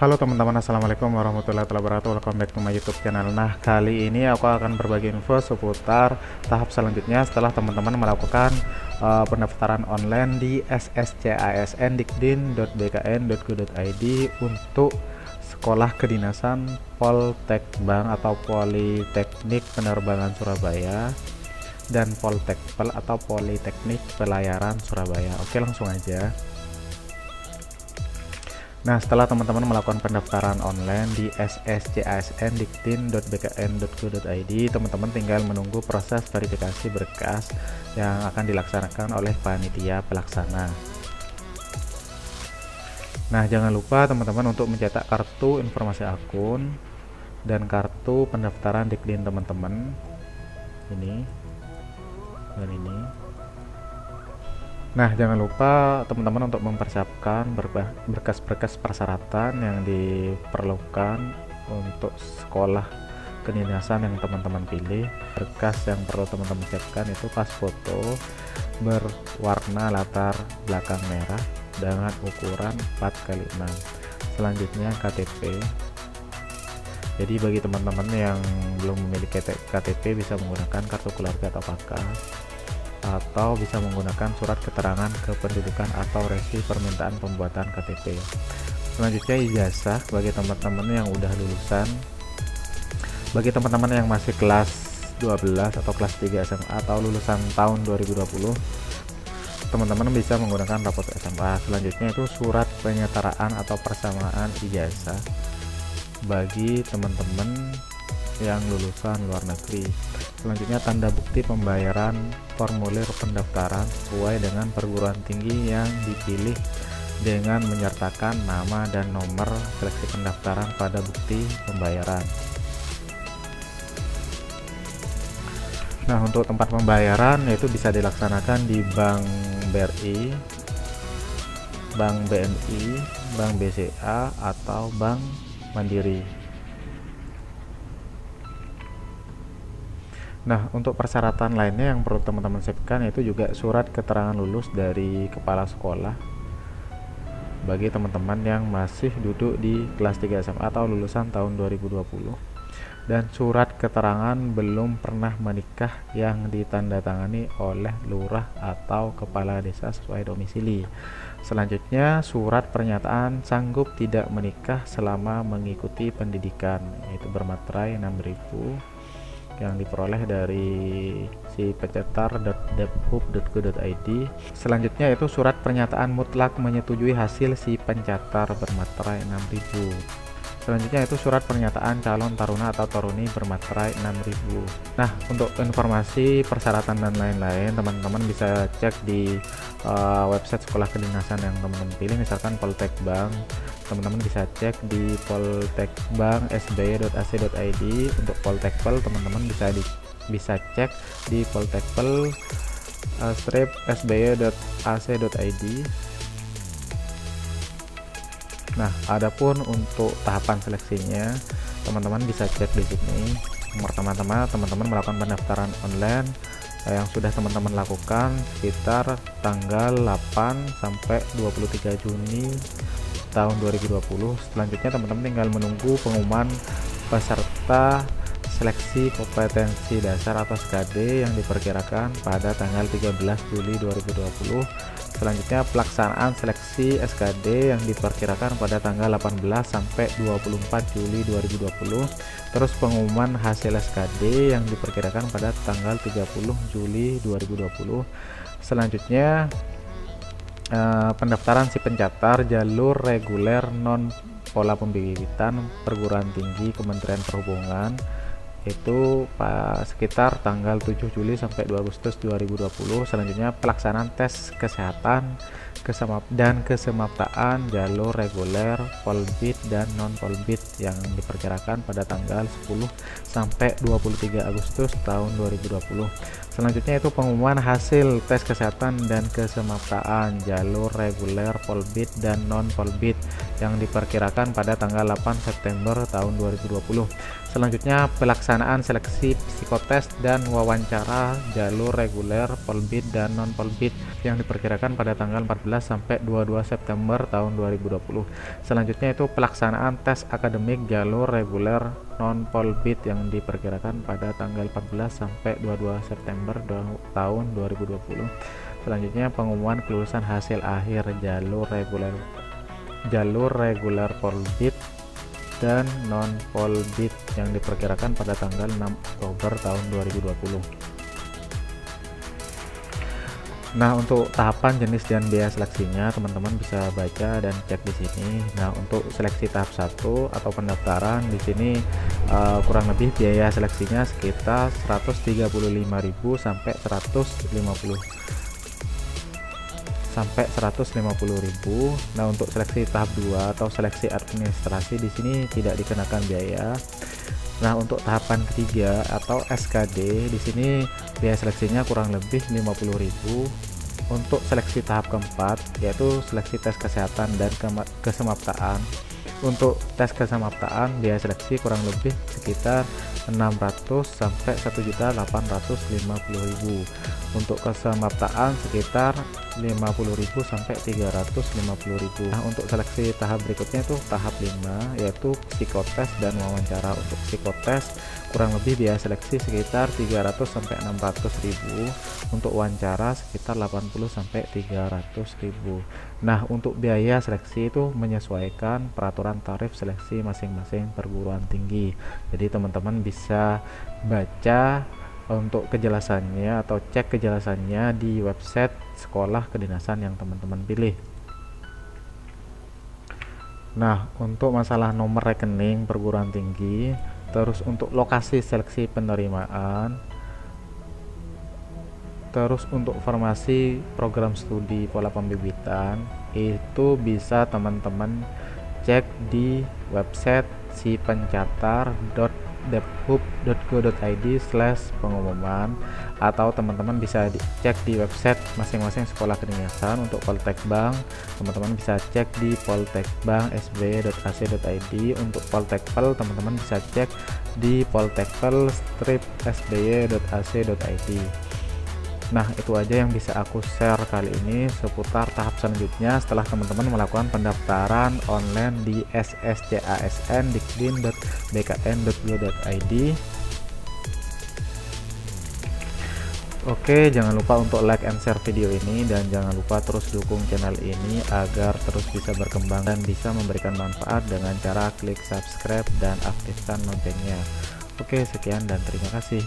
Halo teman-teman, assalamualaikum warahmatullahi wabarakatuh. Welcome back to my YouTube channel. Nah, kali ini aku akan berbagi info seputar tahap selanjutnya setelah teman-teman melakukan pendaftaran online di sscisn.dikdin.bkn.go.id untuk sekolah kedinasan Poltekbang atau Politeknik Penerbangan Surabaya dan Poltekpel atau Politeknik Pelayaran Surabaya. Oke, langsung aja. Nah, setelah teman-teman melakukan pendaftaran online di sscisn.dikdin.bkn.go.id, teman-teman tinggal menunggu proses verifikasi berkas yang akan dilaksanakan oleh panitia pelaksana. Nah, jangan lupa teman-teman untuk mencetak kartu informasi akun dan kartu pendaftaran Dikdin teman-teman. Ini dan ini. Nah, jangan lupa teman-teman untuk mempersiapkan berkas-berkas persyaratan yang diperlukan untuk sekolah kedinasan yang teman-teman pilih. Berkas yang perlu teman-teman siapkan itu pas foto berwarna latar belakang merah dengan ukuran 4x6. Selanjutnya KTP. Jadi bagi teman-teman yang belum memiliki KTP bisa menggunakan kartu keluarga atau pakas, atau bisa menggunakan surat keterangan kependudukan atau resi permintaan pembuatan KTP. Selanjutnya ijazah bagi teman-teman yang udah lulusan. Bagi teman-teman yang masih kelas 12 atau kelas 3 SMA atau lulusan tahun 2020, teman-teman bisa menggunakan raport SMA. Selanjutnya itu surat penyetaraan atau persamaan ijazah bagi teman-teman yang lulusan luar negeri. Selanjutnya tanda bukti pembayaran formulir pendaftaran sesuai dengan perguruan tinggi yang dipilih dengan menyertakan nama dan nomor seleksi pendaftaran pada bukti pembayaran. Nah, untuk tempat pembayaran yaitu bisa dilaksanakan di Bank BRI, Bank BNI, Bank BCA atau Bank Mandiri. Nah, untuk persyaratan lainnya yang perlu teman-teman siapkan yaitu juga surat keterangan lulus dari kepala sekolah bagi teman-teman yang masih duduk di kelas 3 SMA atau lulusan tahun 2020, dan surat keterangan belum pernah menikah yang ditandatangani oleh lurah atau kepala desa sesuai domisili. Selanjutnya surat pernyataan sanggup tidak menikah selama mengikuti pendidikan yaitu bermaterai 6.000 yang diperoleh dari si pencetar.debhub.go.id. Selanjutnya itu surat pernyataan mutlak menyetujui hasil si pencatar bermaterai 6.000. Selanjutnya itu surat pernyataan calon taruna atau taruni bermaterai 6.000. Nah, untuk informasi persyaratan dan lain-lain teman-teman bisa cek di website sekolah kedinasan yang teman-teman pilih, misalkan Poltekbang. Teman-teman bisa cek di poltekbang.sby.ac.id. Untuk Poltekpel teman-teman bisa cek di poltekpel-sby.ac.id. Nah, adapun untuk tahapan seleksinya teman-teman bisa cek di sini. Pertama-tama teman-teman melakukan pendaftaran online yang sudah teman-teman lakukan sekitar tanggal 8 sampai 23 Juni tahun 2020. Selanjutnya teman-teman tinggal menunggu pengumuman peserta seleksi kompetensi dasar atau SKD yang diperkirakan pada tanggal 13 Juli 2020. Selanjutnya pelaksanaan seleksi SKD yang diperkirakan pada tanggal 18 sampai 24 Juli 2020. Terus pengumuman hasil SKD yang diperkirakan pada tanggal 30 Juli 2020. Selanjutnya pendaftaran si pencatar jalur reguler non pola pembibitan perguruan tinggi Kementerian Perhubungan itu sekitar tanggal 7 Juli sampai 2 Agustus 2020. Selanjutnya pelaksanaan tes kesehatan dan kesemaptaan jalur reguler Polbid dan non Polbid yang diperkirakan pada tanggal 10 sampai 23 Agustus tahun 2020. Selanjutnya itu pengumuman hasil tes kesehatan dan kesemaptaan jalur reguler Polbid dan non Polbid yang diperkirakan pada tanggal 8 September tahun 2020. Selanjutnya pelaksanaan seleksi psikotes dan wawancara jalur reguler, polbid dan non polbid yang diperkirakan pada tanggal 14 sampai 22 September tahun 2020. Selanjutnya itu pelaksanaan tes akademik jalur reguler non polbid yang diperkirakan pada tanggal 14 sampai 22 September tahun 2020. Selanjutnya pengumuman kelulusan hasil akhir jalur reguler polbid dan non polbid yang diperkirakan pada tanggal 6 Oktober tahun 2020. Nah, untuk tahapan, jenis dan biaya seleksinya teman-teman bisa baca dan cek di sini. Nah, untuk seleksi tahap 1 atau pendaftaran di sini kurang lebih biaya seleksinya sekitar 135.000 sampai 150.000. Nah, untuk seleksi tahap 2 atau seleksi administrasi di sini tidak dikenakan biaya. Nah, untuk tahapan ketiga atau SKD di sini biaya seleksinya kurang lebih 50.000. Untuk seleksi tahap keempat yaitu seleksi tes kesehatan dan kesemaptaan. Untuk tes kesemaptaan biaya seleksi kurang lebih sekitar 600 sampai 1.850.000. Untuk kesemaptaan sekitar 50.000 sampai 350.000. Nah, untuk seleksi tahap berikutnya itu tahap 5 yaitu psikotes dan wawancara. Untuk psikotes kurang lebih biaya seleksi sekitar 300 sampai 600.000. Untuk wawancara sekitar 80 sampai 300.000. Nah, untuk biaya seleksi itu menyesuaikan peraturan tarif seleksi masing-masing perguruan tinggi. Jadi teman-teman bisa baca untuk kejelasannya atau cek kejelasannya di website sekolah kedinasan yang teman-teman pilih. Nah, untuk masalah nomor rekening perguruan tinggi, terus untuk lokasi seleksi penerimaan, terus untuk formasi program studi pola pembibitan, itu bisa teman-teman cek di website sipencatar.debhub.go.id/pengumuman, atau teman-teman bisa cek di website masing-masing sekolah kedinasan. Untuk Poltekbang teman-teman bisa cek di poltekbang.sby.ac.id. untuk Poltekpel teman-teman bisa cek di poltekpel-sby.ac.id. Nah, itu aja yang bisa aku share kali ini seputar tahap selanjutnya setelah teman-teman melakukan pendaftaran online di sscasn.dikdin.bkn.go.id. Oke, jangan lupa untuk like and share video ini, dan jangan lupa terus dukung channel ini agar terus bisa berkembang dan bisa memberikan manfaat dengan cara klik subscribe dan aktifkan loncengnya. Oke, sekian dan terima kasih.